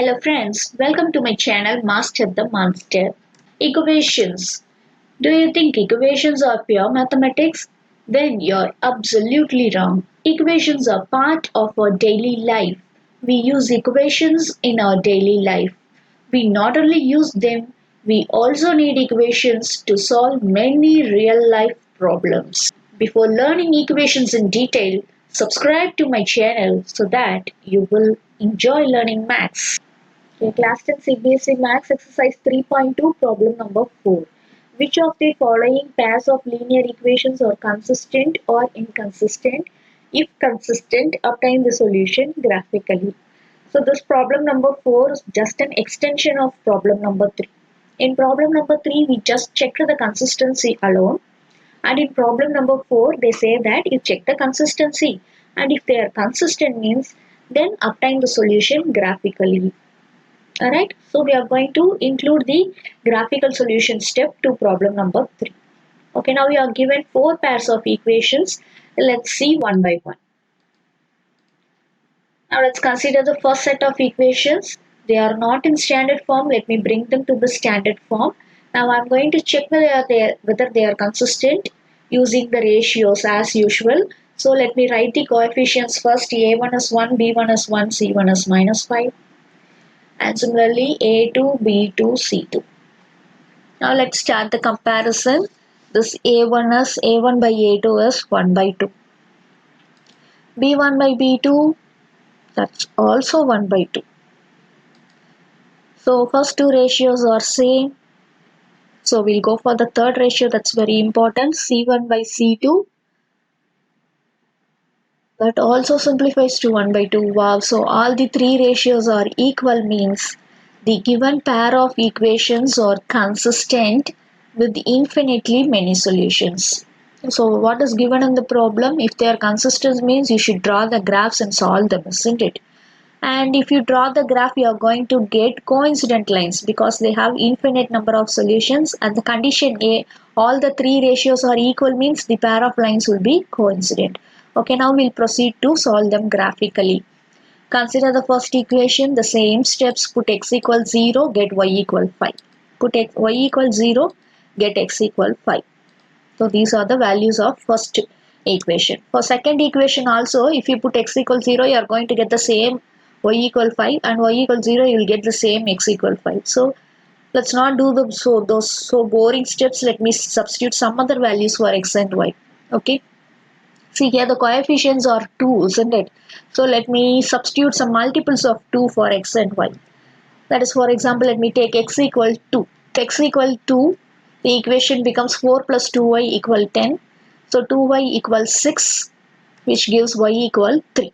Hello friends, welcome to my channel Master the Monster. Equations. Do you think equations are pure mathematics? Then you're absolutely wrong. Equations are part of our daily life. We use equations in our daily life. We not only use them, we also need equations to solve many real life problems. Before learning equations in detail, subscribe to my channel so that you will enjoy learning maths. Okay, class 10 CBSE Maths exercise 3.2 problem number 4. Which of the following pairs of linear equations are consistent or inconsistent? If consistent, obtain the solution graphically. So this problem number 4 is just an extension of problem number 3. In problem number 3, we just checked the consistency alone. And in problem number 4, they say that you check the consistency. And if they are consistent means, then obtain the solution graphically. Alright, so we are going to include the graphical solution step to problem number 3. Okay, now we are given 4 pairs of equations. Let's see one by one. Now let's consider the first set of equations. They are not in standard form. Let me bring them to the standard form. Now I'm going to check whether they are consistent using the ratios as usual. So let me write the coefficients first. A1 is 1, B1 is 1, C1 is minus 5. And similarly A2, B2, C2. Now let's start the comparison. This A1 by A2 is 1 by 2. B1 by B2, that's also 1 by 2. So first two ratios are same. So we'll go for the third ratio, that's very important. C1 by C2. That also simplifies to 1 by 2. Wow, so all the three ratios are equal means the given pair of equations are consistent with infinitely many solutions. So what is given in the problem? If they are consistent means you should draw the graphs and solve them, isn't it? And if you draw the graph, you are going to get coincident lines because they have infinite number of solutions, and the condition A, all the three ratios are equal means the pair of lines will be coincident. Okay, now we'll proceed to solve them graphically. Consider the first equation, the same steps, put x equals 0, get y equal 5. Put y equals 0, get x equal 5. So these are the values of first equation. For second equation also, if you put x equals 0, you are going to get the same y equal 5, and y equals 0, you will get the same x equal 5. So let's not do those boring steps. Let me substitute some other values for x and y. Okay. See here the coefficients are 2, isn't it? So let me substitute some multiples of 2 for x and y. That is, for example, let me take x equal 2. X equal 2, the equation becomes 4 plus 2y equal 10. So 2y equals 6, which gives y equal 3.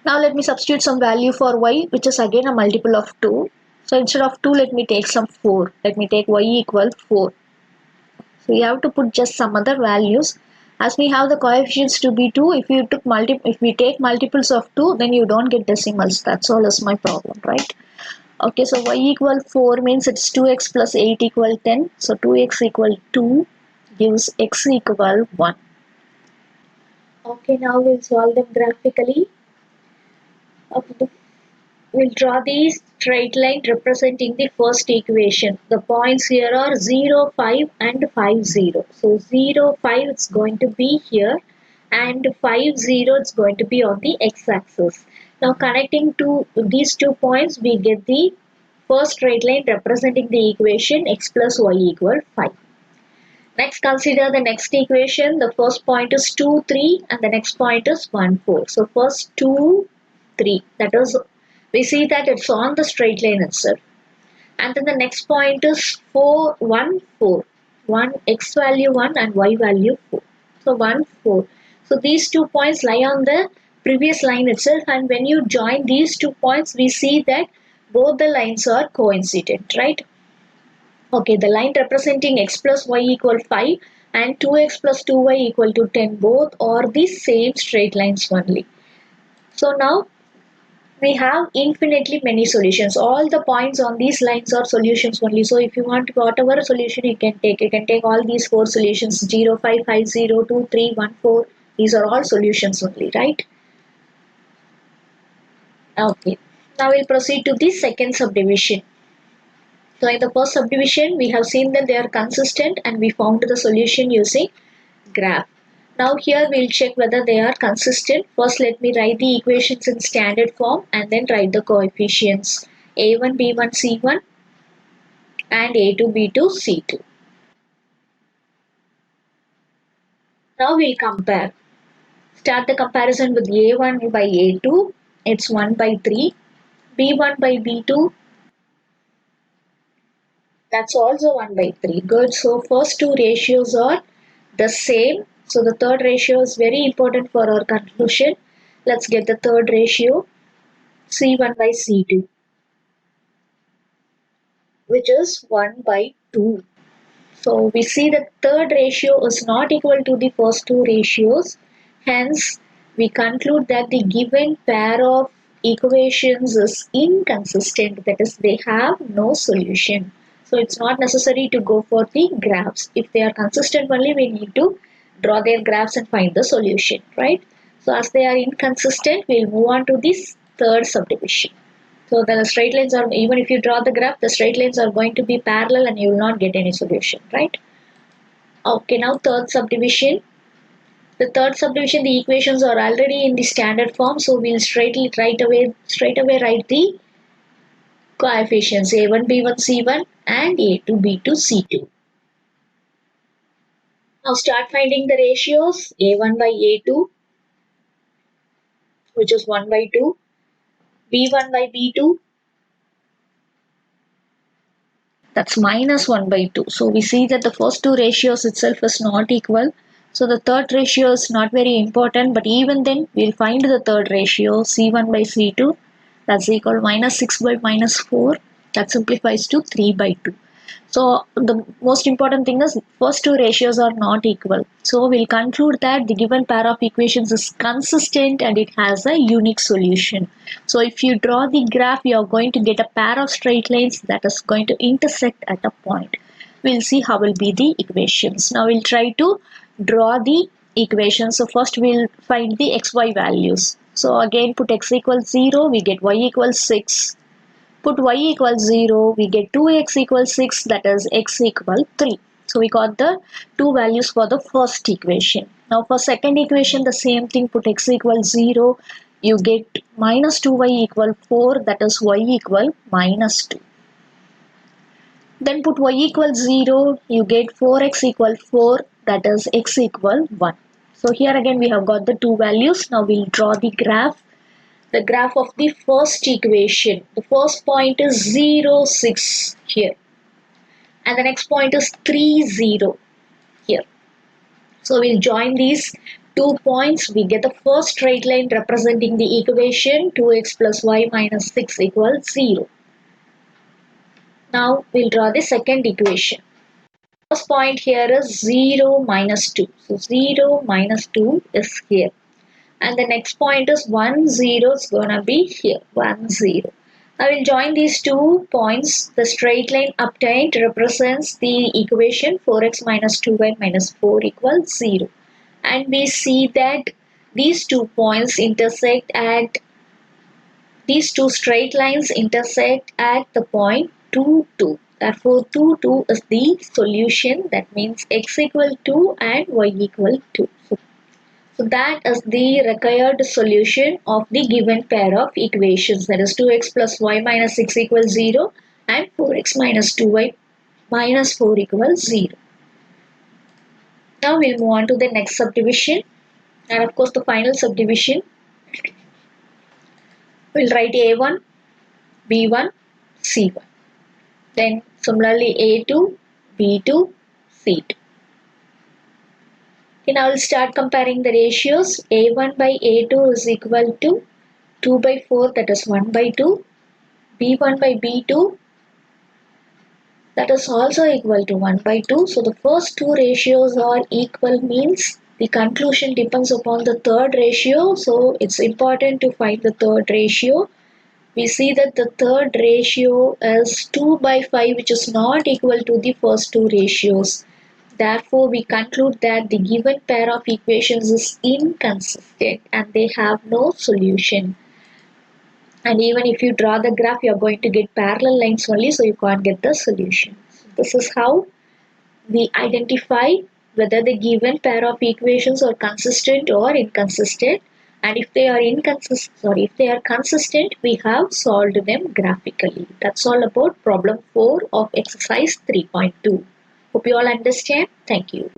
Now let me substitute some value for y, which is again a multiple of 2. So instead of 2, let me take some 4. Let me take y equal 4. So you have to put just some other values. As we have the coefficients to be 2, if we take multiples of 2, then you don't get decimals. That's all is my problem, right? Okay, so y equal 4 means it's 2x plus 8 equal 10. So 2x equal 2 gives x equal 1. Okay, now we'll solve them graphically. Okay. We'll draw the straight line representing the first equation. The points here are 0, 5 and 5, 0. So 0, 5 it's going to be here, and 5, 0 it's going to be on the x-axis. Now connecting to these 2 points, we get the first straight line representing the equation x plus y equal 5. Next, consider the next equation. The first point is 2, 3 and the next point is 1, 4. So first 2, 3, that is, we see that it's on the straight line itself. And then the next point is 4, 1, 4. 1 x value 1 and y value 4. So 1, 4. So these 2 points lie on the previous line itself, and when you join these 2 points, we see that both the lines are coincident, right? Okay, the line representing x plus y equal 5 and 2x plus 2y equal to 10, both are the same straight lines only. So now we have infinitely many solutions. All the points on these lines are solutions only. So if you want whatever solution you can take all these 4 solutions, 0, 5, 5, 0, 2, 3, 1, 4. These are all solutions only, right? Okay. Now we'll proceed to the second subdivision. So in the first subdivision, we have seen that they are consistent and we found the solution using graph. Now here we'll check whether they are consistent. First let me write the equations in standard form and then write the coefficients a1, b1, c1 and a2, b2, c2. Now we'll compare. Start the comparison with a1 by a2, it's 1 by 3, b1 by b2, that's also 1 by 3. Good. So first two ratios are the same. So the third ratio is very important for our conclusion. Let's get the third ratio, C1 by C2, which is 1 by 2. So we see the third ratio is not equal to the first two ratios. Hence, we conclude that the given pair of equations is inconsistent. That is, they have no solution. So it's not necessary to go for the graphs. If they are consistent only, we need to draw their graphs and find the solution, right? So as they are inconsistent, we'll move on to this third subdivision. So the straight lines are, even if you draw the graph, the straight lines are going to be parallel and you will not get any solution, right? Okay, now third subdivision. The third subdivision, the equations are already in the standard form, so we'll straight away write the coefficients a1, b1, c1 and a2, b2, c2. Now start finding the ratios a1 by a2, which is 1 by 2, b1 by b2, that's minus 1 by 2. So we see that the first two ratios itself is not equal. So the third ratio is not very important, but even then we'll find the third ratio C1 by C2, that's equal minus 6 by minus 4, that simplifies to 3 by 2. So the most important thing is first two ratios are not equal. So we'll conclude that the given pair of equations is consistent and it has a unique solution. So if you draw the graph, you are going to get a pair of straight lines that is going to intersect at a point. We'll see how will be the equations. Now we'll try to draw the equations. So first we'll find the xy values. So again put x equals 0, we get y equals 6. Put y equals 0, we get 2x equals 6, that is x equal 3. So we got the two values for the first equation. Now for second equation, the same thing, put x equals 0, you get minus 2y equal 4, that is y equal minus 2. Then put y equals 0, you get 4x equal 4, that is x equal 1. So here again we have got the two values. Now we'll draw the graph. The graph of the first equation. The first point is 0, 6 here. And the next point is 3, 0 here. So we'll join these 2 points. We get the first straight line representing the equation 2x plus y minus 6 equals 0. Now we'll draw the second equation. First point here is 0, minus 2. So 0, minus 2 is here. And the next point is 1, 0 is gonna be here, 1, 0. I will join these 2 points. The straight line obtained represents the equation 4x minus 2y minus 4 equals 0. And we see that these 2 points intersect at, these two straight lines intersect at the point 2, 2. Therefore, 2, 2 is the solution. That means x equal 2 and y equal 2. So that is the required solution of the given pair of equations, that is 2x plus y minus 6 equals 0 and 4x minus 2y minus 4 equals 0. Now we'll move on to the next subdivision and of course the final subdivision. We'll write a1, b1, c1. Then similarly a2, b2, c2. Okay, now we'll start comparing the ratios. A1 by A2 is equal to 2 by 4, that is 1 by 2. B1 by B2, that is also equal to 1 by 2. So the first two ratios are equal, means the conclusion depends upon the third ratio. So it's important to find the third ratio. We see that the third ratio is 2 by 5, which is not equal to the first two ratios. Therefore, we conclude that the given pair of equations is inconsistent and they have no solution. And even if you draw the graph, you are going to get parallel lines only, so you can't get the solution. This is how we identify whether the given pair of equations are consistent or inconsistent. And if they are if they are consistent, we have solved them graphically. That's all about problem 4 of exercise 3.2. Hope you all understand. Thank you.